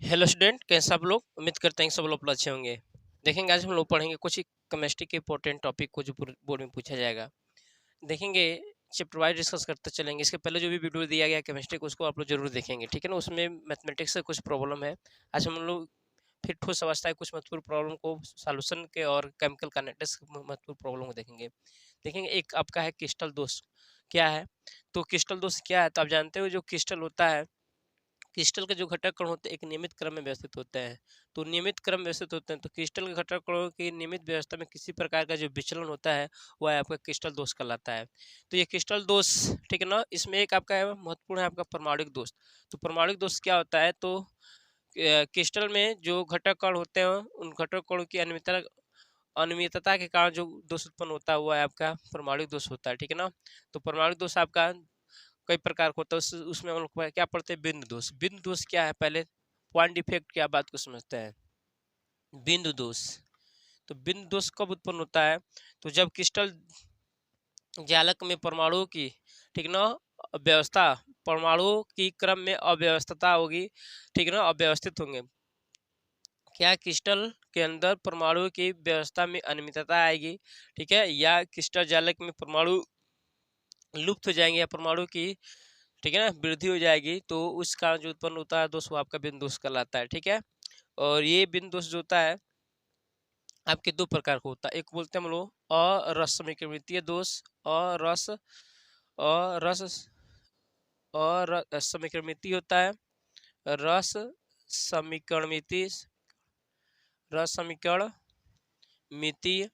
Hello student, कैसे आप लोग? उम्मीद करते हैं कि सब लोग अच्छे होंगे। देखेंगे आज हम लोग पढ़ेंगे कुछ केमिस्ट्री के इंपॉर्टेंट टॉपिक को जो बोर्ड में पूछा जाएगा। देखेंगे चैप्टर वाइज डिस्कस करते चलेंगे। इसके पहले जो भी वीडियो दिया गया केमिस्ट्री को उसको आप लोग जरूर देखेंगे, ठीक है ना। उसमें मैथमेटिक्स से कुछ प्रॉब्लम है। आज हम लोग फिर ठोस अवस्था है कुछ महत्वपूर्ण प्रॉब्लम को सॉल्यूशन के और केमिकल काइनेटिक्स महत्वपूर्ण प्रॉब्लम को देखेंगे। देखेंगे एक आपका है क्रिस्टल दोष क्या है। तो क्रिस्टल दोष क्या है, तो आप जानते हो जो क्रिस्टल होता है, क्रिस्टल के जो घटक कण होते हैं एक नियमित क्रम में व्यवस्थित होते हैं। तो नियमित क्रम में व्यवस्थित होते हैं, तो क्रिस्टल के घटक कणों की नियमित व्यवस्था में किसी प्रकार का जो विचलन होता है वह आपका क्रिस्टल दोष कहलाता है। तो ये क्रिस्टल दोष, ठीक है ना, इसमें एक आपका है महत्वपूर्ण है आपका परमाणुक दोष। तो परमाणुक दोष क्या होता है, तो क्रिस्टल में जो घटक कण होते हैं उन घटक कणों की अनियमितता के कारण जो दोष उत्पन्न होता है वह आपका परमाणुक दोष होता है, ठीक है ना। तो परमाणुक दोष आपका कई प्रकार का होता है, उसमें हम लोग क्या पढ़ते हैं, बिंदु दोष। बिंदु दोष क्या है, पहले पॉइंट डिफेक्ट क्या बात को समझते हैं। बिंदु दोष, तो बिंदु दोष कब उत्पन्न होता है, तो जब क्रिस्टल जालक में परमाणुओं की, ठीक ना, व्यवस्था, परमाणुओं की क्रम में अव्यवस्था होगी, ठीक ना, अव्यवस्थित होंगे। क्या क्रिस्टल के अंदर परमाणुओं की व्यवस्था में अनियमितता आएगी, ठीक है, या क्रिस्टल जालक में परमाणु लुप्त हो जाएंगे या परमाणु की, ठीक है ना, वृद्धि हो जाएगी, तो उस कारण जो उत्पन्न होता है दोष वो आपका बिंदु दोष कहलाता है, ठीक है। और ये बिंदु दोष जो होता है आपके दो प्रकार का होता है। एक बोलते हैं हम लोग अरसमीकरणितीय दोष, अरस अरस समीकरणितीय होता है, रस समीकरणमिति, रस समीकरण मितीय।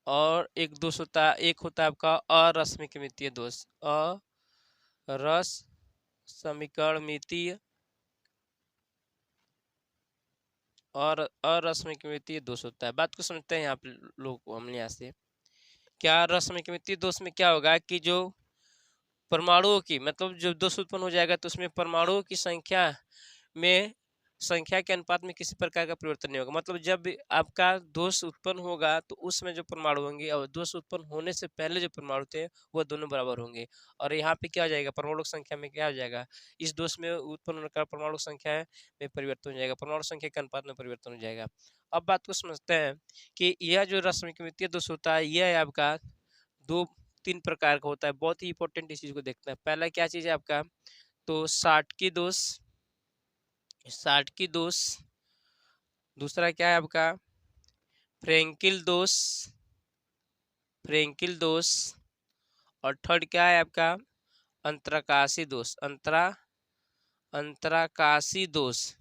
और एक दोष होता है, एक होता है आपका अरसमीकरणमितीय दोष, अरस समीकरणमितीय और अरसमीकरणमितीय दोष होता है। बात को समझते हैं यहाँ पे लोग को हम यहाँ से। क्या रसमीकरणमितीय दोष में क्या होगा कि जो परमाणुओं की, मतलब जब दोष उत्पन्न हो जाएगा तो उसमें परमाणुओं की संख्या के अनुपात में किसी प्रकार का परिवर्तन नहीं होगा। मतलब जब आपका दोष उत्पन्न होगा तो उसमें जो परमाणु होंगे और दोष उत्पन्न होने से पहले जो परमाणु थे वह दोनों बराबर होंगे। और यहाँ पे क्या हो जाएगा, परमाणु संख्या में क्या हो जाएगा, इस दोष में उत्पन्न होने का परमाणु संख्या में परिवर्तन हो जाएगा, परमाणु संख्या के अनुपात में परिवर्तन हो जाएगा। अब बात को समझते हैं कि यह जो रसमीकरणमितीय दोष होता है यह है आपका दो तीन प्रकार का होता है। बहुत ही इंपॉर्टेंट इस चीज को देखना है। पहला क्या चीज है आपका, तो साटकी दोष, साटकी दोष। दूसरा क्या है आपका, फ्रेंकिल दोष, फ्रेंकिल दोष। और थर्ड क्या है आपका, अंतराकाशी दोष, अंतराकाशी दोष,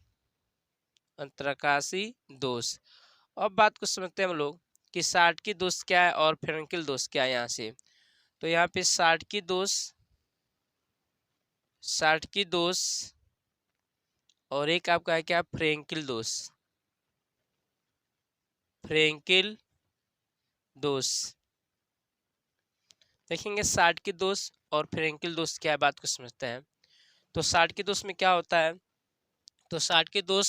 अंतराकाशी दोष। अब बात को समझते हैं हम लोग कि साटकी दोष क्या है और फ्रेंकिल दोष क्या है। यहाँ से तो यहाँ पे साटकी दोष, साटकी दोष और एक आपका है क्या, फ्रेंकिल दोष, फ्रेंकिल दोष। देखेंगे साटकी दोष और फ्रेंकिल दोष क्या है, बात को समझते हैं। तो साटकी दोष में क्या होता है, तो साटकी दोष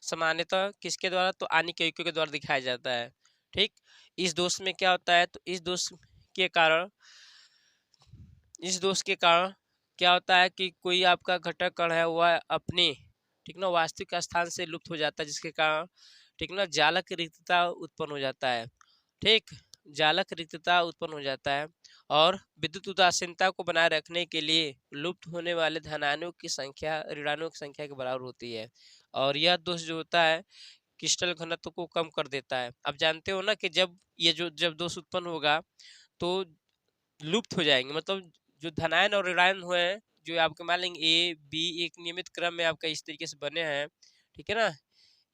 सामान्यतः किसके द्वारा, तो आणिक यौगिकों के द्वारा दिखाया जाता है, ठीक। इस दोष में क्या होता है, तो इस दोष के कारण, इस दोष के कारण क्या होता है कि कोई आपका घटक कण है वह अपने, ठीक ना, वास्तविक स्थान से लुप्त हो जाता है, जिसके कारण, ठीक ना, जालक रिक्तता उत्पन्न हो जाता है, ठीक, जालक रिक्तता उत्पन्न हो जाता है। और विद्युत उदासीनता को बनाए रखने के लिए लुप्त होने वाले धनायनों की संख्या ऋणाणुओं की संख्या के बराबर होती है। और यह दोष जो होता है क्रिस्टल घनत्व को कम कर देता है। आप जानते हो ना कि जब ये जो जब दोष उत्पन्न होगा तो लुप्त हो जाएंगे, मतलब जो धनायन और ऋणायन हुए हैं जो आपके मान लेंगे ए बी एक नियमित क्रम में आपका इस तरीके से बने हैं, ठीक है ना,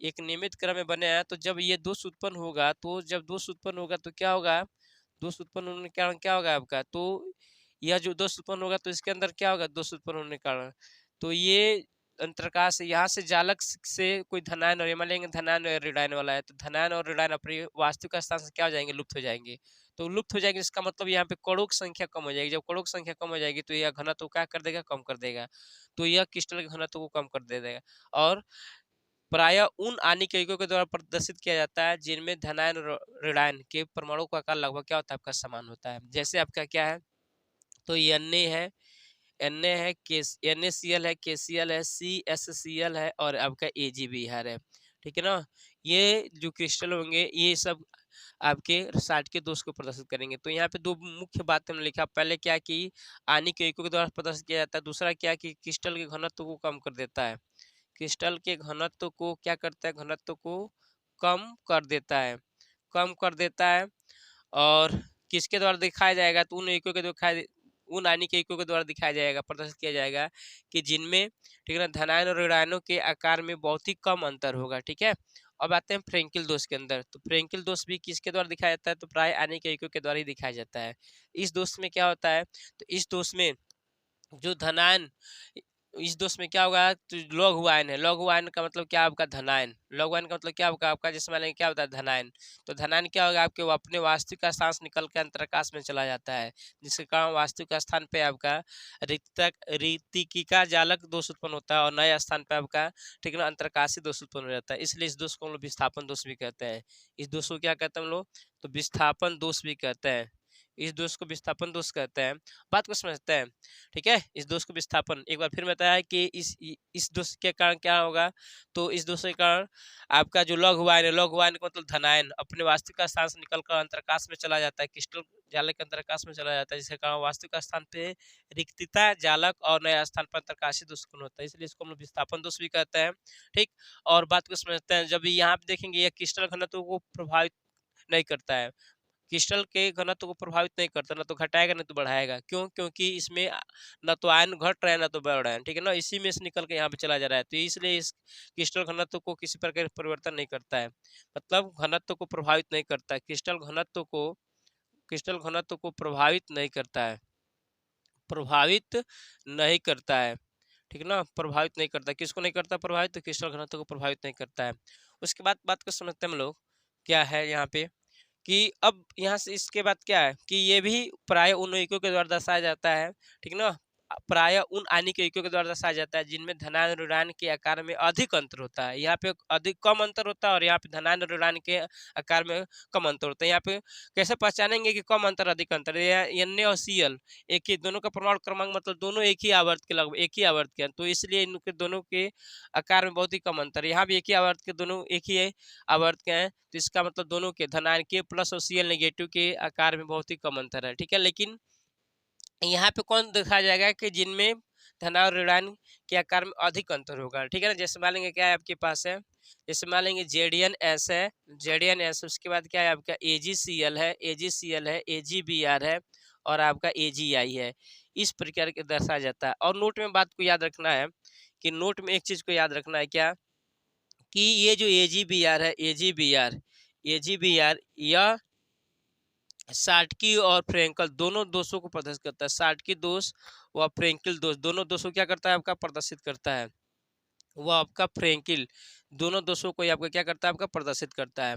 एक नियमित क्रम में बने हैं। तो जब ये दोष उत्पन्न होगा, तो जब दोष उत्पन्न होगा तो क्या होगा, दोष उत्पन्न होने के कारण क्या होगा आपका, तो यह जो दोष उत्पन्न होगा तो इसके अंदर क्या होगा, दोष उत्पन्न होने के कारण, तो ये अंतरकाश से यहाँ से जालक से कोई धनायन और मान लेंगे धनायन और ऋणायन वाला है, तो धनायन और ऋणायन अपने वास्तविक स्थान से क्या हो जाएंगे, लुप्त हो जाएंगे। तो लुप्त हो जाएंगे इसका मतलब यहाँ पे कणों की संख्या कम हो जाएगी। जब कणों की संख्या कम हो जाएगी तो यह घनत्व क्या कर देगा, कम कर देगा। तो यह क्रिस्टल के घनत्व को कम कर दे देगा। और प्रायः उन आणिक यौगिकों के द्वारा प्रदर्शित किया जाता है जिनमें धनायन और ऋणायन के परमाणु का आकार लगभग क्या होता है, आपका समान होता है। जैसे आपका क्या है, तो Na है, Na है, NaCl है, KCl है, CSCl है और आपका AgBr है। ठीक है ना, ये जो क्रिस्टल होंगे ये सब आपके साठ के दोष को प्रदर्शित करेंगे। तो यहाँ पे दो मुख्य बातें हमने लिखा, पहले क्या कि आणविक यौगिकों के द्वारा प्रदर्शित किया जाता है, दूसरा क्या कि क्रिस्टल के घनत्व को कम कर देता है। क्रिस्टल के घनत्व को क्या करता है, घनत्व को कम कर देता है, कम कर देता है। और किसके द्वारा दिखाया जाएगा, तो उन यौगिकों के दिखाई, उन आणविक यौगिकों के द्वारा दिखाया जाएगा, प्रदर्शित किया जाएगा कि जिनमें, ठीक है ना, धनायन और ऋणायनों के आकार में बहुत ही कम अंतर होगा। ठीक है, अब आते हैं फ्रेंकिल दोष के अंदर। तो फ्रेंकिल दोष भी किसके द्वारा दिखाया जाता है, तो प्राय आणविक यौगिकों के द्वारा ही दिखाया जाता है। इस दोष में क्या होता है, तो इस दोष में जो धनायन, इस दोष में क्या होगा, तो लौह आयन है, लौह आयन का मतलब क्या आपका धनायन, लौह आयन का मतलब क्या होगा आपका, जैसे मान लेंगे क्या होता है धनायन, तो धनायन क्या होगा आपके, वो अपने वास्तविक स्थान से निकल के अंतराकाश में चला जाता है, जिसके कारण वास्तविक स्थान पे आपका ऋतिकिका जालक दोष उत्पन्न होता है और नए स्थान पे आपका, ठीक है ना, अंतरकाशी दोष उत्पन्न हो जाता है। इसलिए इस दोष को हम लोग विस्थापन दोष भी कहते हैं। इस दोष को क्या कहते हैं हम लोग, तो विस्थापन दोष भी कहते हैं। इस दोष को विस्थापन दोष कहते हैं। बात को समझते हैं, ठीक है। इस दोष को विस्थापन एक बार फिर बताया कि इस दोष के कारण क्या होगा, तो इस दोष के कारण आपका जो लौह आयन है, लौह आयन का मतलब धनायन अपने वास्तविक स्थान से निकलकर अंतराकाश में चला जाता है, क्रिस्टल जालक के अंतराकाश में चला जाता है, जिसके कारण वास्तविक स्थान पे रिक्तता जालक और नया स्थान पर अंतरकाशी दोष उत्पन्न होता है, इसलिए इसको हम लोग विस्थापन दोष भी कहते हैं। ठीक, और बात को समझते हैं, जब यहाँ पे देखेंगे यह क्रिस्टल घनत्व को प्रभावित नहीं करता है, क्रिस्टल के घनत्व को प्रभावित नहीं करता, ना तो घटाएगा ना तो बढ़ाएगा। क्यों, क्योंकि इसमें न तो आयन घट रहे हैं ना तो बढ़ रहे हैं, ठीक है ना, इसी में से निकल के यहाँ पे चला जा रहा है, तो इसलिए इस क्रिस्टल घनत्व को किसी प्रकार परिवर्तन नहीं करता है, मतलब घनत्व को प्रभावित नहीं करता है, क्रिस्टल घनत्व को प्रभावित नहीं करता है, प्रभावित नहीं करता है, ठीक है ना, प्रभावित नहीं करता। किसको नहीं करता प्रभावित, तो क्रिस्टल घनत्व को प्रभावित नहीं करता है। उसके बाद बात को समझते हैं हम लोग, क्या है यहाँ पे कि अब यहाँ से इसके बाद क्या है कि ये भी प्राय उन यौगिकों के द्वारा दर्शाया जाता है, ठीक ना, प्राय उन आणविक यौगिकों के द्वारा दर्शाया जाता है जिनमें धनायन और ऋणायन के आकार में अधिक अंतर होता है। यहाँ पे अधिक कम अंतर होता है और यहाँ पे धनायन और ऋणायन के आकार में कम अंतर होता है। यहाँ पे कैसे पहचानेंगे कि कम अंतर अधिक अंतर, Na और Cl एक ही, दोनों का परमाणु क्रमांक मतलब दोनों एक ही आवर्त के, लगभग एक ही आवर्त के, तो इसलिए इनके दोनों के आकार में बहुत ही कम अंतर है। यहाँ भी एक ही आवर्त के, दोनों एक ही आवर्त के हैं, तो इसका मतलब दोनों के धनायन के प्लस और Cl नेगेटिव के आकार में बहुत ही कम अंतर है, ठीक है। लेकिन यहाँ पे कौन दिखाया जाएगा कि जिनमें धनायन और ऋणायन के आकार में अधिक अंतर होगा, ठीक है ना। जैसे मान लेंगे क्या है आपके पास है, जैसे मान लेंगे JDNS है, JDNS, उसके बाद क्या है आपका AgCl है, AgCl है, AgBr है और आपका AgI है। इस प्रकार के दर्शाया जाता है। और नोट में बात को याद रखना है कि नोट में एक चीज को याद रखना है क्या, कि ये जो AgBr है, AgBr यह साटकी और फ्रेंकल दोनों दोषों को प्रदर्शित करता है। साटकी दोष व फ्रेंकिल दोष दोनों दोषों क्या करता है आपका, प्रदर्शित करता है। वह आपका फ्रेंकिल दोनों दोषों को आपका क्या करता है, आपका प्रदर्शित करता है,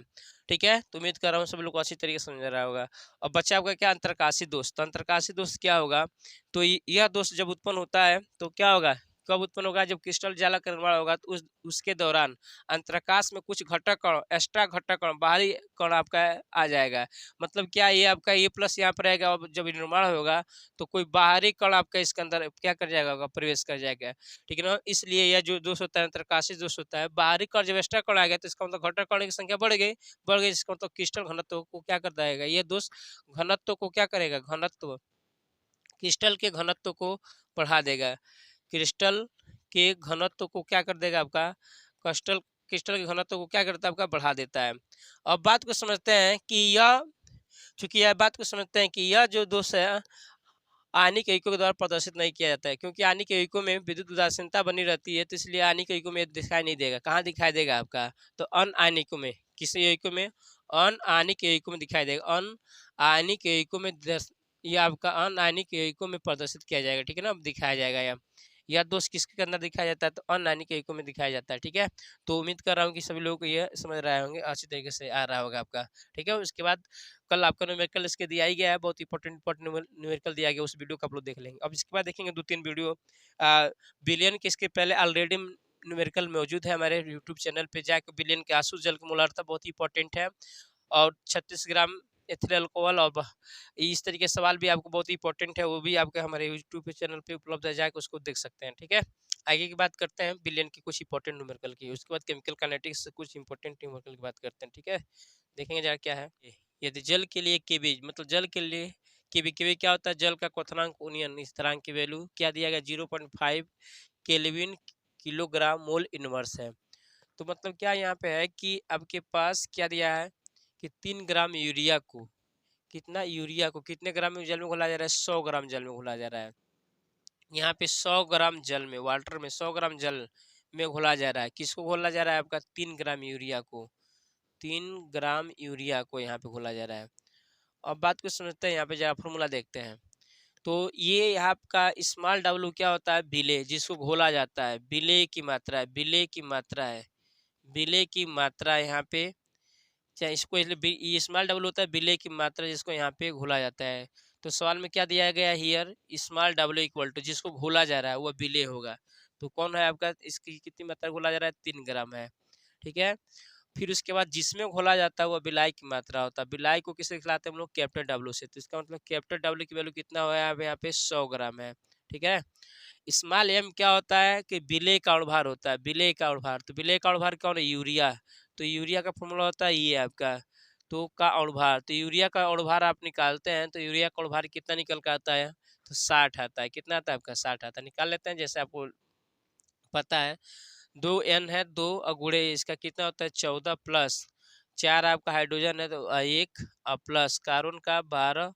ठीक है। तो उम्मीद कर रहा हूँ सब लोग को अच्छी तरीके से समझ रहा होगा। अब बच्चा आपका क्या, अंतरकाशी दोष। तो अंतरकाशी दोष क्या होगा, तो यह दोष जब उत्पन्न होता है तो क्या होगा, कब उत्पन्न होगा, जब क्रिस्टल जालक का निर्माण होगा, तो उसके दौरान अंतराकाश में कुछ घटक कण, एक्स्ट्रा घटक कण, बाहरी कण आपका आ जाएगा। मतलब क्या, ये आपका ये प्लस यहाँ पर आएगा, जब निर्माण होगा तो कोई बाहरी कण आपका इसके अंदर क्या कर जाएगा, प्रवेश कर जाएगा, ठीक है ना। इसलिए यह जो दोष होता है अंतरकाशी दोष होता है, बाहरी कण जब एक्स्ट्रा कण आ गया तो इसका मतलब घटक कण की संख्या बढ़ गई, जिसका मतलब क्रिस्टल घनत्व को क्या कर देगा, ये दोष घनत्व को क्या करेगा, घनत्व, क्रिस्टल के घनत्व को बढ़ा देगा, क्रिस्टल के घनत्व को क्या कर देगा आपका, क्रिस्टल क्रिस्टल के घनत्व को क्या करता है आपका, बढ़ा देता है। अब बात को समझते हैं कि यह, चूंकि यह बात को समझते हैं कि यह जो दोष है आणविक यौगिकों के द्वारा प्रदर्शित नहीं किया जाता है, क्योंकि आणविक यौगिकों में विद्युत उदासीनता बनी रहती है, तो इसलिए आणविक यौगिकों में दिखाई नहीं देगा। कहाँ दिखाई देगा आपका, तो अनआयनिकों में, किस यौगिकों में, अनआयनिक यौगिकों में दिखाई देगा, अनआयनिक यौगिकों में यह आपका अनआयनिक यौगिकों में प्रदर्शित किया जाएगा, ठीक है ना, अब दिखाया जाएगा यह दोष किसके अंदर दिखाया जाता है, तो अनआयनिक यौगिकों में दिखाया जाता है, ठीक है। तो उम्मीद कर रहा हूँ कि सभी लोगों को यह समझ रहे होंगे, अच्छी तरीके से आ रहा होगा आपका, ठीक है। उसके बाद कल आपका न्यूमेरिकल इसके दिया ही गया है, बहुत इंपॉर्टेंट न्यूमेरिकल दिया गया, उस वीडियो को आप लोग देख लेंगे। अब इसके बाद देखेंगे 2-3 वीडियो बिलियन के, इसके पहले ऑलरेडी न्यूमेरिकल मौजूद है हमारे यूट्यूब चैनल पे, जाके बिलियन के आंसू जल की मोलार्ता बहुत ही इंपॉर्टेंट है, और 36 ग्राम एथिल अल्कोहल और इस तरीके के सवाल भी आपको बहुत ही इंपॉर्टेंट है, वो भी आपके हमारे यूट्यूब चैनल पे उपलब्ध है, जाकर उसको देख सकते हैं। ठीक है, आगे की बात करते हैं बिलियन की कुछ इंपॉर्टेंट न्यूमेरिकल की, उसके बाद केमिकल काइनेटिक्स से कुछ इंपॉर्टेंट न्यूमेरिकल की बात करते हैं। ठीक है, देखेंगे जरा क्या है। यदि जल के लिए केबी, मतलब जल के लिए केबी, केबी क्या होता है, जल का क्वथनांक उन्नयन स्थिरांक की वैल्यू क्या दिया गया 0.5 केल्विन किलोग्राम मोल इनवर्स है। तो मतलब क्या यहाँ पे है कि आपके पास क्या दिया है कि 3 ग्राम यूरिया को, कितना यूरिया को कितने ग्राम में जल में घोला जा रहा है, 100 ग्राम जल में घोला जा रहा है। यहाँ पे 100 ग्राम जल में, वाटर में 100 ग्राम जल में घोला जा रहा है, किसको घोला जा रहा है, आपका 3 ग्राम यूरिया को, 3 ग्राम यूरिया को यहाँ पे घोला जा रहा है। अब बात को समझते हैं, यहाँ पे जरा फॉर्मूला देखते हैं। तो ये आपका स्मॉल डब्लू क्या होता है, विलेय, जिसको घोला जाता है, विलेय की मात्रा है, विलेय की मात्रा है, विलेय की मात्रा यहाँ पे, चाहे इसको ये स्मॉल डबल होता है विलेय की मात्रा जिसको यहाँ पे घोला जाता है। तो सवाल में क्या दिया गया हियर, स्मॉल डब्ल्यू इक्वल टू जिसको घोला जा रहा है वो विलेय होगा। तो कौन है आपका, इसकी कितनी मात्रा घोला जा रहा है, 3 ग्राम है। ठीक है, फिर उसके बाद जिसमें घोला जाता है वो बिलाई की मात्रा होता है, बिलाई को किससे खिलाते हैं हम लोग, कैपिटल डब्ल्यू से। तो इसका मतलब कैपिटल डब्ल्यू की वैल्यू कितना हुआ है यहाँ पे, 100 ग्राम है। ठीक है, स्मॉल एम क्या होता है कि विलेय का अणुभार होता है, विलेय का अणुभार। तो विलेय का अणुभार कौन है, यूरिया। तो यूरिया का फॉर्मूला होता है ये आपका, तो का अणुभार, तो यूरिया का अणुभार आप निकालते हैं तो यूरिया का अणुभार कितना निकल कर आता है, तो 60 आता है। कितना आता है आपका, 60 आता है। निकाल लेते हैं, जैसे आपको पता है 2 n है, 2 अगुड़े इसका कितना होता है, 14 प्लस 4 आपका हाइड्रोजन है तो 1 और प्लस कार्बन का 12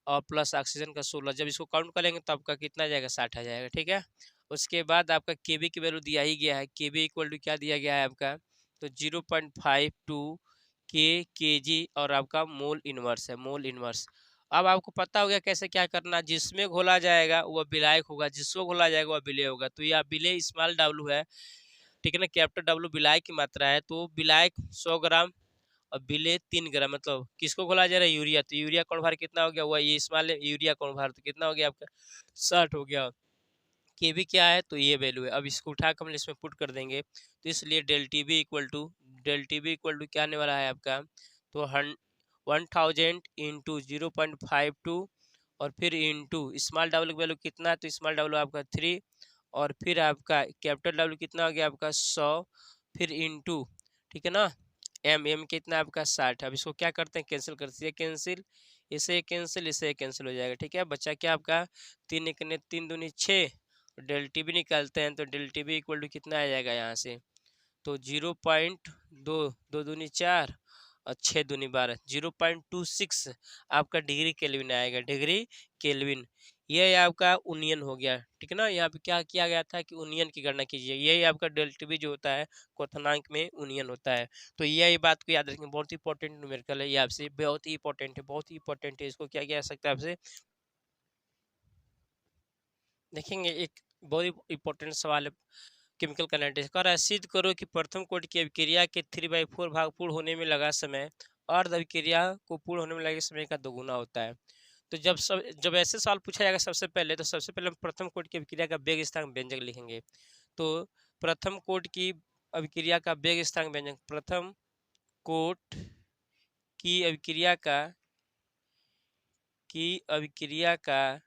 और प्लस ऑक्सीजन का 16। जब इसको काउंट करेंगे तो आपका कितना जाएगा, 60 आ जाएगा। ठीक है, उसके बाद आपका केबी की वैल्यू दिया ही गया है, केबी इक्वल टू क्या दिया गया है आपका, तो 0.52 के जी और आपका मोल इनवर्स है, मोल इनवर्स। अब आपको पता हो गया कैसे क्या करना, जिसमें घोला जाएगा वह विलायक होगा, जिसको घोला जाएगा वह विलेय होगा। तो यह विलेय स्मॉल डब्लू है, ठीक है ना, कैपिटल डब्लू विलायक की मात्रा है, तो विलायक 100 ग्राम और विलेय 3 ग्राम, मतलब किसको घोला जा रहा है, यूरिया। तो यूरिया का भार कितना हो गया, हुआ ये स्मॉल यूरिया का भार, तो कितना हो गया आपका, 60 हो गया। केबी क्या है, तो ये वैल्यू है। अब इसको उठाकर हम इसमें पुट कर देंगे, तो इसलिए del t b equal to क्या आने वाला है आपका, तो 1000 इंटू 0.52 और फिर इंटू स्मॉल डब्ल्यू वैल्यू कितना है, तो स्मॉल डब्ल्यू आपका 3 और फिर आपका कैपिटल डब्ल्यू कितना हो गया आपका 100, फिर इंटू, ठीक है ना, एम कितना आपका 60। अब इसको क्या करते हैं, कैंसिल करते हैं, कैंसिल, इसे कैंसिल, इसे कैंसिल हो जाएगा। ठीक है, बच्चा क्या आपका 3 एकने 3 दूनी 6, डेल टी बी निकालते हैं तो del t b equal to कितना आ जाएगा यहाँ से, तो 0.2, 2 दूनी 4 और 6 दूनी 12, 0.26 आपका डिग्री केल्विन आएगा, डिग्री केल्विन। ये आपका उनियन हो गया। ठीक है ना, यहाँ पे क्या किया गया था कि उनियन की गणना कीजिए, यही आपका डेल्टा बी जो होता है क्वथनांक में उनियन होता है। तो यही बात को याद रखें, बहुत ही इंपॉर्टेंट न्यूमेरिकल है ये, आपसे बहुत ही इंपॉर्टेंट है, बहुत ही इंपॉर्टेंट है। इसको क्या किया जा सकता है आपसे, देखेंगे एक बहुत ही इंपॉर्टेंट सवाल है केमिकल काइनेटिक्स का। सिद्ध करो कि प्रथम कोटि की अभिक्रिया के 3/4 भाग पूर्ण होने में लगा समय अर्ध अभिक्रिया को पूर्ण होने में लगे समय का दोगुना होता है। तो जब ऐसे सवाल पूछा जाएगा सबसे पहले हम प्रथम कोटि की अभिक्रिया का वेग स्थानांक व्यंजक लिखेंगे। तो प्रथम कोटि की अभिक्रिया का वेग स्थानांक व्यंजक, प्रथम कोटि की अभिक्रिया का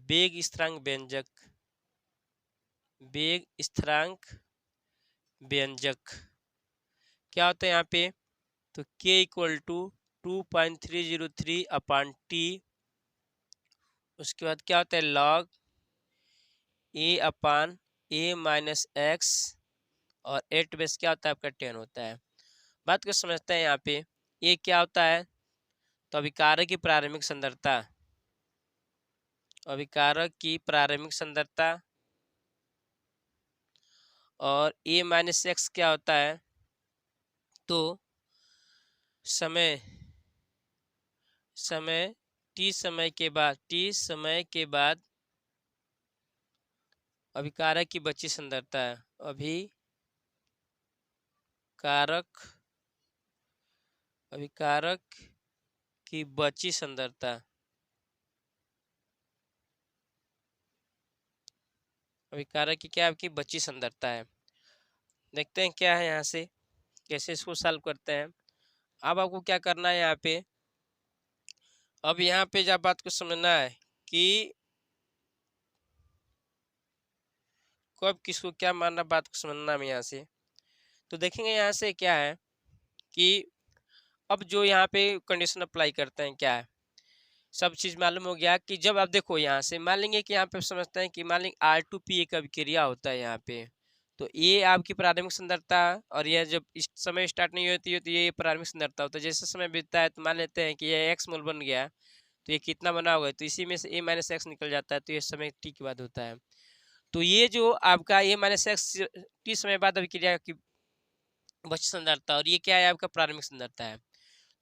वेग स्थिरांक व्यंजक, वेग स्थिरांक व्यंजक क्या होता है यहाँ पे, तो k equal to 2.303 upon t, उसके बाद क्या होता है log a upon a minus x और 8 बेस क्या होता है आपका 10 होता है। बात को समझते हैं, यहाँ पे a क्या होता है, तो अभिकारक की प्रारंभिक सांद्रता, अभिकारक की प्रारंभिक सांद्रता, और a माइनस एक्स क्या होता है, तो समय समय t समय के बाद अभिकारक की बची सांद्रता है, अभिकारक की बची सांद्रता, अभिकारक की क्या आपकी बची सांद्रता है। देखते हैं क्या है यहाँ से, कैसे इसको सॉल्व करते हैं। अब आपको क्या करना है यहाँ पे, अब यहाँ पे जब बात को समझना है कि कब किसको क्या मानना, बात को समझना है यहाँ से। तो देखेंगे यहाँ से क्या है कि अब जो यहाँ पे कंडीशन अप्लाई करते हैं क्या है, सब चीज मालूम हो गया कि जब आप देखो यहाँ से मान लेंगे कि यहाँ पे समझते हैं कि मान लेंगे R2P एक अभिक्रिया होता है यहाँ पे, तो ये आपकी प्रारंभिक सांद्रता, और यह जब इस समय स्टार्ट नहीं होती है तो ये प्रारंभिक सांद्रता होता है। जैसे समय बीतता है तो मान लेते हैं कि ये x मोल बन गया, तो ये कितना बना होगा, तो इसी में से a माइनस एक्स निकल जाता है, तो ये समय t के बाद होता है। तो ये जो आपका a माइनस एक्स t समय बाद अभिक्रिया की बची सांद्रता, और ये क्या है आपका प्रारंभिक सांद्रता है।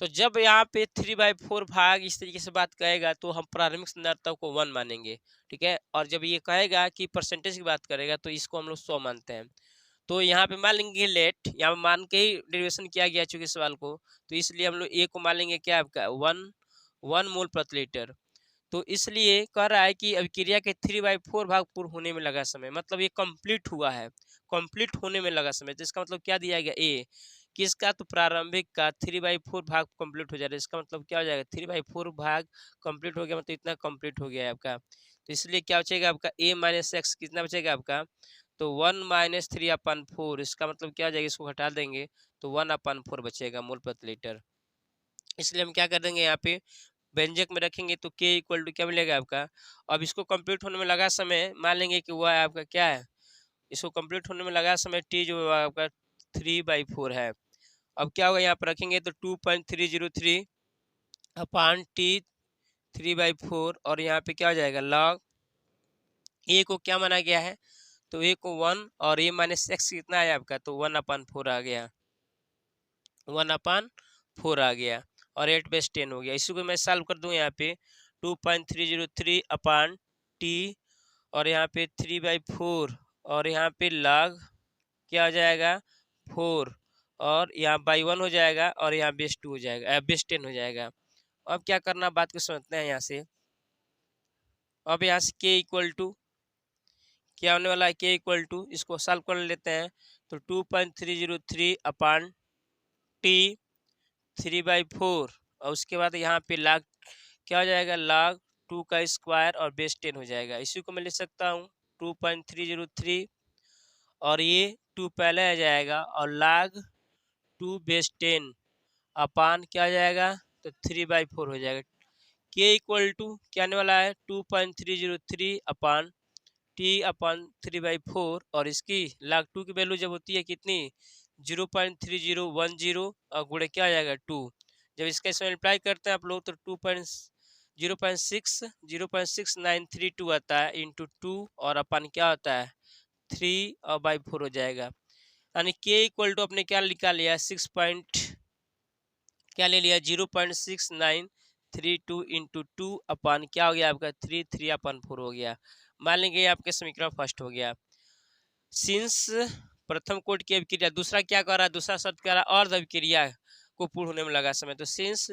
तो जब यहाँ पे 3/4 भाग इस तरीके से बात कहेगा तो हम प्रारंभिक सांद्रता को 1 मानेंगे, ठीक है। और जब ये कहेगा कि परसेंटेज की बात करेगा तो इसको हम लोग 100 मानते हैं। तो यहाँ पे मान लेंगे लेट, यहाँ मान के ही डेरिवेशन किया गया चूंकि सवाल को, तो इसलिए हम लोग ए को मान लेंगे क्या आपका 1 मोल प्रति लीटर। तो इसलिए कह रहा है कि अभिक्रिया के 3/4 भाग पूर्ण होने में लगा समय, मतलब ये कंप्लीट हुआ है, कंप्लीट होने में लगा समय। तो इसका मतलब क्या दिया गया, ए किसका, तो प्रारंभिक का 3/4 भाग कंप्लीट हो जाएगा। इसका मतलब क्या हो जाएगा, 3/4 भाग कंप्लीट हो गया, मतलब इतना कंप्लीट हो गया है आपका। तो इसलिए क्या बचेगा आपका a माइनस एक्स, कितना बचेगा आपका, तो 1-3/4। इसका मतलब क्या हो जाएगा, इसको हटा देंगे तो 1/4 बचेगा मोल प्रति लीटर। इसलिए हम क्या कर देंगे यहाँ पे व्यंजक में रखेंगे तो k इक्वल टू क्या मिलेगा आपका। अब इसको कंप्लीट होने में लगा समय मान लेंगे कि वह आपका क्या है, इसको कंप्लीट होने में लगा समय t जो आपका 3/4 है। अब क्या होगा, यहाँ पर रखेंगे तो 2.303 अपान टी 3/4, और यहाँ पे क्या हो जाएगा लॉग ए को क्या माना गया है, तो ए को 1, और ए माइनस एक्स कितना है आपका, तो 1/4 आ गया, 1/4 आ गया, और 8/10 हो गया। इसी को मैं सॉल्व कर दूं यहाँ पे 2.303 अपान टी, और यहाँ पे 3/4, और यहाँ पे log क्या हो जाएगा 4, और यहाँ बाई 1 हो जाएगा, और यहाँ बेस 2 हो जाएगा, बेस 10 हो जाएगा। अब क्या करना, बात को समझते हैं यहाँ से। अब यहाँ से k इक्वल टू क्या होने वाला है, k इक्वल टू इसको सॉल्व कर लेते हैं तो 2.303 अपान टी 3/4, और उसके बाद यहाँ पे log क्या हो जाएगा, log 2 का स्क्वायर और बेस 10 हो जाएगा। इसी को मैं लिख सकता हूँ 2.303, और ये 2 पहले आ जाएगा, और log 2 बेस 10 अपान क्या हो जाएगा, तो 3/4 हो जाएगा। k इक्वल टू क्या आने वाला है 2.303 अपान टी अपान 3/4, और इसकी log 2 की वैल्यू जब होती है कितनी 0.3010, और गुणे क्या आ जाएगा 2। जब इसका इसमें मल्टीप्लाई करते हैं आप लोग तो 0.69332 आता है इंटू 2, और अपन क्या होता है 3/4 हो जाएगा। यानी k इक्वल टू अपने क्या निकाल लिया 6 पॉइंट क्या ले लिया 0.6932 इंटू 2 अपान क्या हो गया आपका 3/4 हो गया। मान लेंगे आपके समीकरण फर्स्ट हो गया। सिंस प्रथम कोट की अभिक्रिया, दूसरा क्या कर रहा है, दूसरा शर्त कह रहा है अर्ध अभिक्रिया को पूर्ण होने में लगा समय। तो सिंस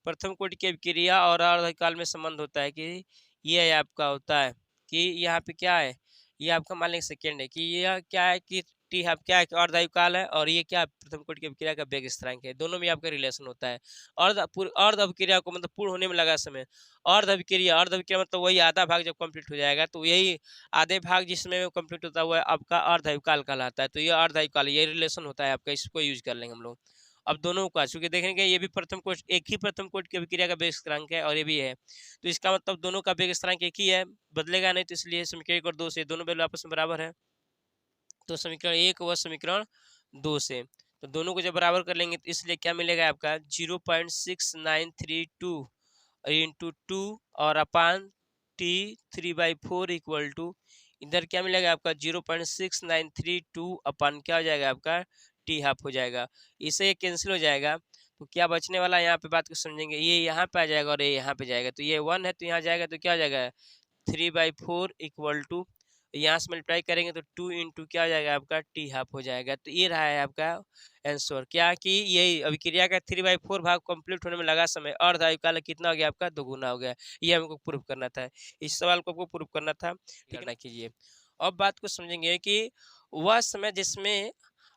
प्रथम कोट की अभिक्रिया और अर्धकाल में संबंध होता है कि ये आपका होता है कि यहाँ पे क्या है, ये आपका मान लेंगे सेकेंड है कि यह क्या है कि टी हाफ क्या है अर्धकाल है, और ये क्या प्रथम कोटि की अभिक्रिया का वेग स्थिरांक है। दोनों में आपका रिलेशन होता है। अर्ध अभिक्रिया को मतलब पूर्ण होने में लगा समय, अर्ध अभिक्रिया मतलब वही आधा भाग जब कंप्लीट हो जाएगा तो यही आधे भाग जिसमें कंप्लीट होता हुआ आपका अर्धकाल कहलाता है। तो ये अर्धकाल ये रिलेशन होता है आपका, इसको यूज कर लेंगे हम लोग। अब दोनों का चूंकि देखेंगे ये भी प्रथम कोट एक ही प्रथम कोट की अभिक्रिया का वेग स्थिरांक है, और ये भी है, तो इसका मतलब दोनों का वेग स्थिरांक एक ही है, बदलेगा नहीं। तो इसलिए समीकरण 1 और 2 से दोनों वैल्यू आपस में बराबर है। तो समीकरण 1 व समीकरण 2 से तो दोनों को जब बराबर कर लेंगे तो इसलिए क्या मिलेगा आपका 0.6932 इंटू 2 और अपान टी 3/4 इक्वल टू इधर क्या मिलेगा आपका 0.6932 अपान क्या हो जाएगा आपका टी हाफ हो जाएगा। इसे कैंसिल हो जाएगा तो क्या बचने वाला है यहाँ पे बात को समझेंगे। ये यहाँ पे आ जाएगा और ये यहाँ पे जाएगा, तो ये 1 है तो यहाँ जाएगा तो क्या हो जाएगा 3/4 इक्वल टू यहाँ से मल्टीप्लाई करेंगे तो 2 इंटू क्या हो जाएगा आपका टी हाफ हो जाएगा। तो ये रहा है आपका आंसर क्या कि यही अभिक्रिया का 3/4 भाग कंप्लीट होने में लगा समय अर्ध आयुकाल कितना हो गया आपका दोगुना हो गया। ये हमको प्रूव करना था, इस सवाल को आपको प्रूव करना था, ठीक है ना। कीजिए अब बात को समझेंगे कि वह समय जिसमें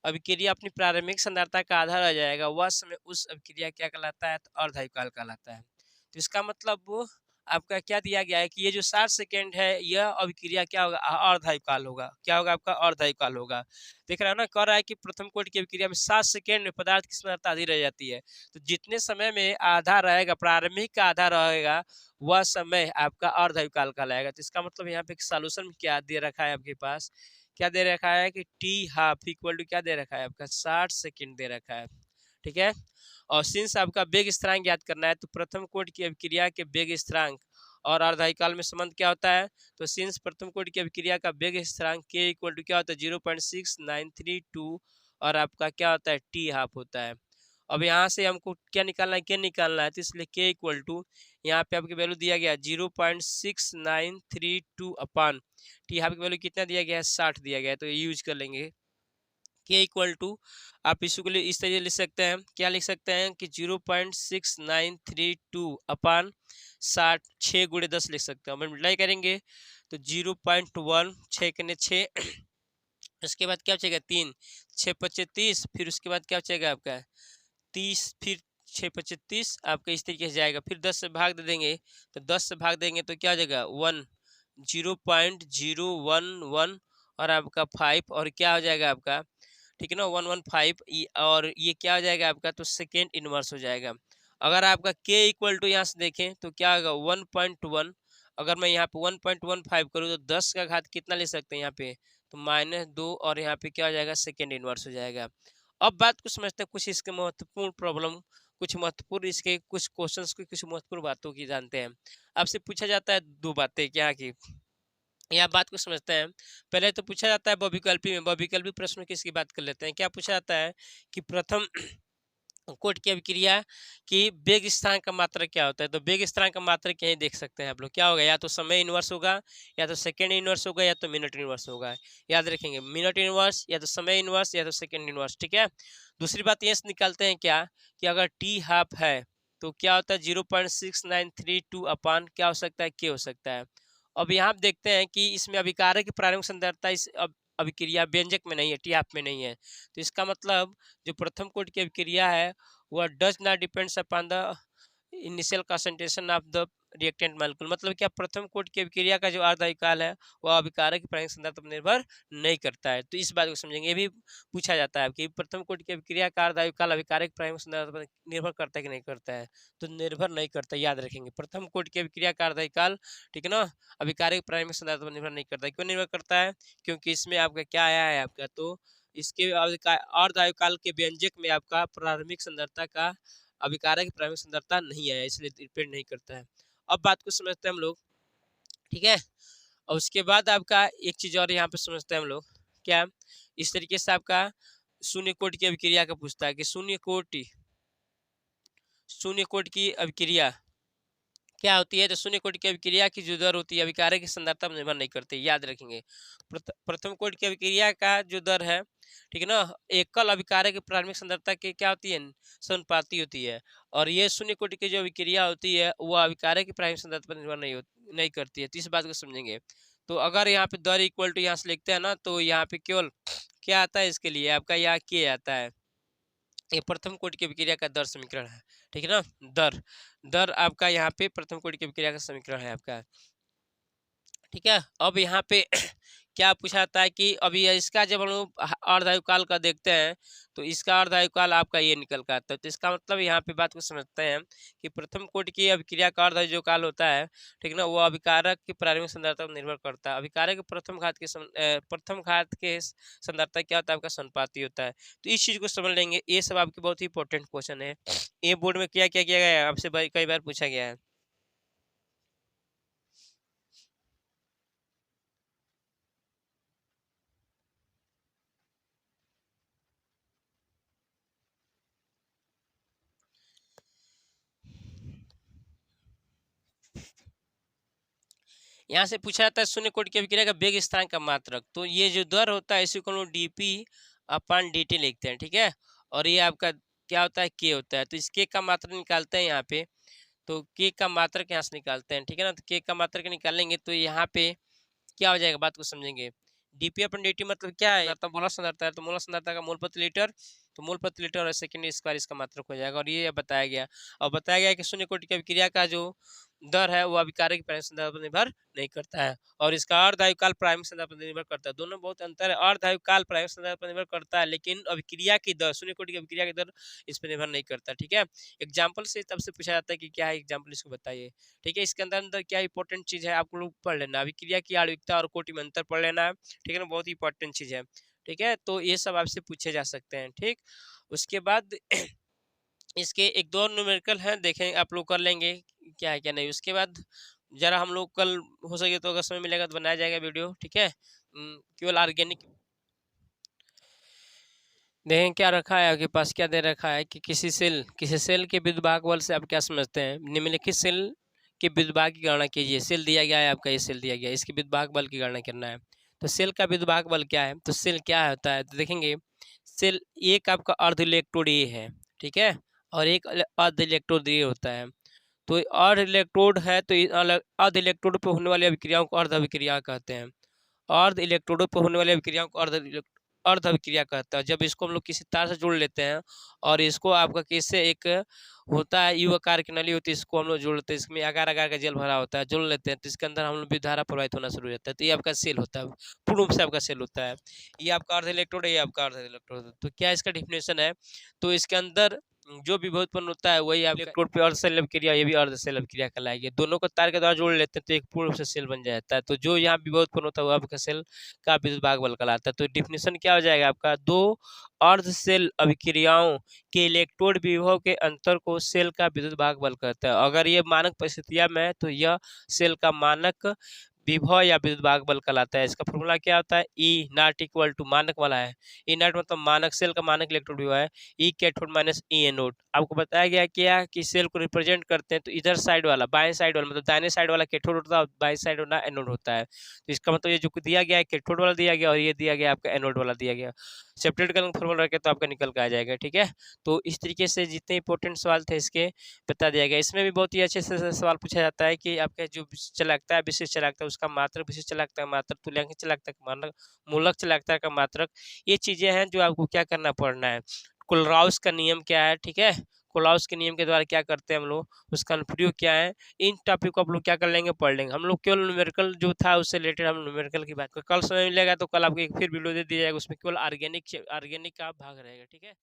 अभिक्रिया अपनी प्रारंभिक सांद्रता का आधा रह जाएगा, वह समय उस अभिक्रिया क्या कहलाता है, तो अर्धायुकाल कहलाता है। तो इसका मतलब आपका क्या दिया गया है कि ये जो 60 सेकेंड है यह अभिक्रिया क्या होगा, अर्धायुकाल होगा। क्या होगा आपका, अर्धायुकाल होगा। देख रहा है ना, कह रहा है कि प्रथम कोटि की अभिक्रिया में 7 सेकेंड में पदार्थ की सांद्रता आधी रह जाती है। तो जितने समय में आधा रहेगा, प्रारंभिक का आधा रहेगा, वह समय आपका अर्धायुकाल कहलाएगा। तो इसका मतलब यहाँ पे सॉल्यूशन में क्या दे रखा है आपके पास, क्या दे रखा है कि टी हाफ इक्वल टू क्या दे रखा है आपका 60 सेकेंड दे रखा है। ठीक है। और सिंस आपका वेग स्थिरांक ज्ञात करना है, तो प्रथम कोटि की अभिक्रिया के वेग स्थिरांक और अर्धायुकाल में संबंध क्या होता है, तो सिंस प्रथम कोटि की अभिक्रिया का वेग स्थिरांक के इक्वल टू क्या होता है 0.6932 और आपका क्या होता है टी हाफ होता है। अब यहाँ से हमको क्या निकालना है, क्या निकालना है, तो इसलिए के इक्वल टू यहाँ पे आपकी वैल्यू दिया गया 0.6932 अपान टी हाफ की वैल्यू कितना दिया गया है 60 दिया गया है। तो ये यूज कर लेंगे के इक्वल टू, आप इसको लिए इस तरीके लिख सकते हैं, क्या लिख सकते हैं कि 0.6932 अपान 60, 6 गुणे 10 लिख सकते हैं। मल्टीप्लाई करेंगे तो 0.1, 6 करने 6 उसके बाद क्या बचेगा 3, 6 पच्चे 30, फिर उसके बाद क्या बचेगा आपका 30, फिर 6 पच्चे 30 आपका इस तरीके से जाएगा। फिर 10 से भाग दे देंगे, तो 10 से भाग देंगे तो क्या हो जाएगा 1, 0.011 और आपका 5 और क्या हो जाएगा आपका, ठीक है ना 115 और ये क्या हो जाएगा आपका, तो सेकेंड इनवर्स हो जाएगा। अगर आपका के इक्वल टू यहाँ से देखें तो क्या होगा 1.1, अगर मैं यहाँ पे 1.15 करूँ तो 10 का घात कितना ले सकते हैं यहाँ पे, तो -2 और यहाँ पे क्या हो जाएगा सेकेंड इनवर्स हो जाएगा। अब बात को समझते हैं, कुछ इसके महत्वपूर्ण प्रॉब्लम, कुछ महत्वपूर्ण इसके कुछ क्वेश्चंस की, कुछ महत्वपूर्ण बातों की जानते हैं। आपसे पूछा जाता है दो बातें क्या की, यह बात को समझते हैं। पहले तो पूछा जाता है बहुविकल्पी में, बहुविकल्पी प्रश्न की इसकी बात कर लेते हैं। क्या पूछा जाता है कि प्रथम कोटि की अभिक्रिया की वेग स्थिरांक का मात्रक क्या होता है, तो वेग स्थिरांक का मात्रक यही देख सकते हैं आप लोग, क्या होगा, या तो समय इनवर्स होगा, या तो सेकेंड इनवर्स होगा, या तो मिनट इनवर्स होगा। याद रखेंगे मिनट इनवर्स, या तो समय इनवर्स, या तो सेकेंड इनवर्स। ठीक है। दूसरी बात ये निकालते हैं क्या कि अगर टी हाफ है तो क्या होता है 0.6932 अपान क्या हो सकता है, के हो सकता है। अब यहाँ आप देखते हैं कि इसमें अभिकारक की प्रारंभिक सांद्रता इस अभिक्रिया व्यंजक में नहीं है, टी हाफ में नहीं है। तो इसका मतलब जो प्रथम कोटि की अभिक्रिया है वह does not depends upon the initial concentration of the reactant molecule. मतलब क्या प्रथम कोटि की अभिक्रिया का जो अर्धायुकाल है वह अभिकारक की प्रारंभिक सांद्रता पर निर्भर नहीं करता है। तो इस बात को समझेंगे। ये भी पूछा जाता है कि प्रथम कोटि की अभिक्रिया का अर्धायुकाल अभिकारक प्रारंभिक सांद्रता पर निर्भर करता है कि नहीं करता है, तो निर्भर नहीं करता। याद रखेंगे प्रथम कोटि की अभिक्रिया का अर्धायुकाल, ठीक है ना, अभिकारक प्रारंभिक सांद्रता पर निर्भर नहीं करता है। क्यों निर्भर करता है, क्योंकि इसमें आपका क्या आया है आपका, तो इसके अर्धायुकाल के व्यंजक में आपका प्रारंभिक सांद्रता का अभिकारक की प्रारंभिक सांद्रता नहीं आया, इसलिए डिपेंड नहीं करता है। अब बात को समझते हैं हम लोग। ठीक है। और उसके बाद आपका एक चीज और यहाँ पे समझते हैं हम लोग, क्या इस तरीके से आपका शून्य कोटि की अभिक्रिया का पूछता है कि शून्य कोटि की अभिक्रिया क्या होती है, तो शून्य कोटि की अभिक्रिया की जो दर होती है अभिकारक की सांद्रता पर निर्भर नहीं करती। याद रखेंगे प्रथम कोटि की अभिक्रिया का जो दर है, ठीक है ना, एकल अभिकारक की प्रारंभिक सांद्रता की क्या होती है, समानुपाती होती है। और ये शून्य कोटि की जो अभिक्रिया होती है वह अभिकारक की प्रारंभिक सांद्रता पर निर्भर नहीं करती है। तो इस बात को समझेंगे। तो अगर यहाँ पे दर इक्वल टू यहाँ से लिखते हैं ना, तो यहाँ पे केवल क्या आता है इसके लिए आपका, यहाँ के आता है। ये प्रथम कोटि की अभिक्रिया का दर समीकरण है। ठीक है ना, दर दर आपका यहाँ पे प्रथम कोटि की अभिक्रिया का समीकरण है आपका। ठीक है। अब यहाँ पे क्या पूछा जाता है कि अभी इसका जब हम लोग अर्धायुकाल का देखते हैं तो इसका अर्धायुकाल आपका ये निकल कर आता है। तो इसका मतलब यहाँ पे बात को समझते हैं कि प्रथम कोटि की अभिक्रिया का अर्धायुकाल होता है, ठीक है ना, वो अभिकारक की प्रारंभिक सांद्रता पर निर्भर करता है। अभिकारक के प्रथम घात के सांद्रता क्या होता है आपका समानुपाती होता है। तो इस चीज को समझ लेंगे। ये सब आपके बहुत ही इंपॉर्टेंट क्वेश्चन है। ये बोर्ड में क्या क्या किया गया है आपसे कई बार पूछा गया है। यहाँ से पूछा जाता है शून्य कोटि की अभिक्रिया का वेग स्थिरांक का मात्रक। तो ये जो दर होता है इसी को हम लोग dp अपन dt लिखते हैं। ठीक है। और ये आपका क्या होता है, k होता है। तो इस k का मात्रक निकालते हैं यहाँ पे, तो k का मात्रक यहाँ से निकालते हैं। ठीक है ना, तो k का मात्रक निकालेंगे तो यहाँ पे क्या हो जाएगा, बात को समझेंगे डीपी अपन dt मतलब क्या है, तो मोलर सांद्रता है, तो मोलर सांद्रता का मोल प्रति लीटर, तो मोल प्रति लीटर और सेकंड स्क्वायर इसका मात्रक हो जाएगा। और ये बताया गया, और बताया गया कि शून्य कोटि की अभिक्रिया का जो दर है वो अभिकारक की प्रारंभिक सांद्रता पर निर्भर नहीं करता है, और इसका अर्ध आयुकाल प्रारंभिक सांद्रता पर निर्भर करता है। दोनों बहुत अंतर है, अर्ध आयुकाल प्रारंभिक सांद्रता पर निर्भर करता है, लेकिन अभिक्रिया की दर, शून्य कोटि की अभिक्रिया की दर इस पर निर्भर नहीं करता। ठीक है, एग्जाम्पल से तब से पूछा जाता है कि क्या है एग्जाम्पल, इसको बताइए। ठीक है, इसके अंदर अंदर क्या इंपॉर्टेंट चीज है आप लोग पढ़ लेना, अभिक्रिया की आणविकता और कोटि में अंतर पढ़ लेना है। ठीक है ना, बहुत ही इंपॉर्टेंट चीज है। ठीक है, तो ये सब आपसे पूछे जा सकते हैं। ठीक, उसके बाद इसके एक दो न्यूमेरिकल हैं, देखें आप लोग कर लेंगे क्या है क्या नहीं। उसके बाद जरा हम लोग कल हो सके तो अगर समय मिलेगा तो बनाया जाएगा वीडियो। ठीक है, केवल ऑर्गेनिक देखें क्या रखा है आपके पास, क्या दे रखा है कि किसी सेल के विद्युत बल से आप क्या समझते हैं। निम्नलिखित सेल के विद्युत की गणना कीजिए। सेल दिया गया है आपका, ये सेल दिया गया है, इसके विद्युत बल की गणना करना है। तो सेल का विद्युत बल क्या है, तो सेल क्या होता है, तो देखेंगे सेल एक आपका अर्ध इलेक्ट्रोड ए है, ठीक है, और एक अर्ध इलेक्ट्रोड ए होता है। तो अर्ध इलेक्ट्रोड है तो अर्ध इलेक्ट्रोड पर होने वाली अभिक्रियाओं को अर्ध अभिक्रिया कहते हैं। अर्ध इलेक्ट्रोडों पर होने वाली अभिक्रियाओं को अर्ध अभिक्रिया कहता है। जब इसको हम लोग किसी तार से जोड़ लेते हैं और इसको आपका किससे एक होता है यू आकार की नली होती है, इसको हम लोग जोड़ लेते हैं, इसमें आकार आकार का जल भरा होता है, जोड़ लेते हैं तो इसके अंदर हम लोग विद्युत धारा प्रवाहित होना शुरू हो जाता है। तो ये आपका सेल होता है, पूर्ण रूप से आपका सेल होता है। ये आपका अर्ध इलेक्ट्रोड है, ये आपका अर्ध इलेक्ट्रोड है। तो क्या इसका डिफिनेशन है, तो इसके अंदर जो भी विभव उत्पन्न होता है वही आप इलेक्ट्रोड पे अर्ध सेल अभिक्रिया, ये भी अर्ध सेल अभिक्रिया कहलाएगी। दोनों को तार के द्वारा जोड़ लेते हैं तो एक पूर्ण रूप से सेल बन जाता है। तो जो यहाँ विभव उत्पन्न होता है वो आपका सेल का विद्युत बल कहलाता है। तो डिफिनेशन क्या हो जाएगा आपका, दो अर्ध सेल अभिक्रियाओं के इलेक्ट्रोड विभव के अंतर को सेल का विद्युत बल कहता है। अगर ये मानक परिस्थितियां में, तो यह सेल का मानक विभव या विद्युत बल कहलाता है। इसका फॉर्मूला क्या होता है, ई नॉट इक्वल टू, मानक वाला है, ई नॉट मतलब मानक, सेल का मानक इलेक्ट्रोड विभव है, ई कैथोड माइनस ई एनोड। आपको बताया गया क्या कि सेल को रिप्रेजेंट करते हैं तो इधर साइड वाला, बाएं साइड वाला मतलब दाहिने साइड वाला कैथोड होता है और बाएं साइड वाला एनोड होता है। तो इसका मतलब ये जो दिया गया है कैथोड वाला दिया गया और ये दिया गया आपका एनोड वाला दिया गया, सेपरेट करके फॉर्मूला रखे तो आपका निकल के आ जाएगा। ठीक है, तो इस तरीके से जितने इंपॉर्टेंट सवाल थे इसके बता दिया गया। इसमें भी बहुत ही अच्छे से सवाल पूछा जाता है कि आपका जो चालकता है, विशिष्ट चालकता है उसका मात्रक, विशिष्ट चालकता है मात्रक, तुल्यांक चालकता का मानक, मूलक चालकता का मात्रक, ये चीजें हैं जो आपको क्या करना पड़ना है। कोलराउस का नियम क्या है, ठीक है, कोलराउस के नियम के द्वारा क्या करते हैं हम लोग, उसका प्रयोग क्या है, इन टॉपिक को आप लोग क्या कर लेंगे, पढ़ लेंगे। हम लोग केवल न्यूमेरिकल जो था उससे रिलेटेड हम न्यूमेरिकल की बात कल समय मिलेगा तो कल आपको एक फिर वीडियो दे दिया जाएगा, उसमें केवल ऑर्गेनिक का भाग रहेगा। ठीक है।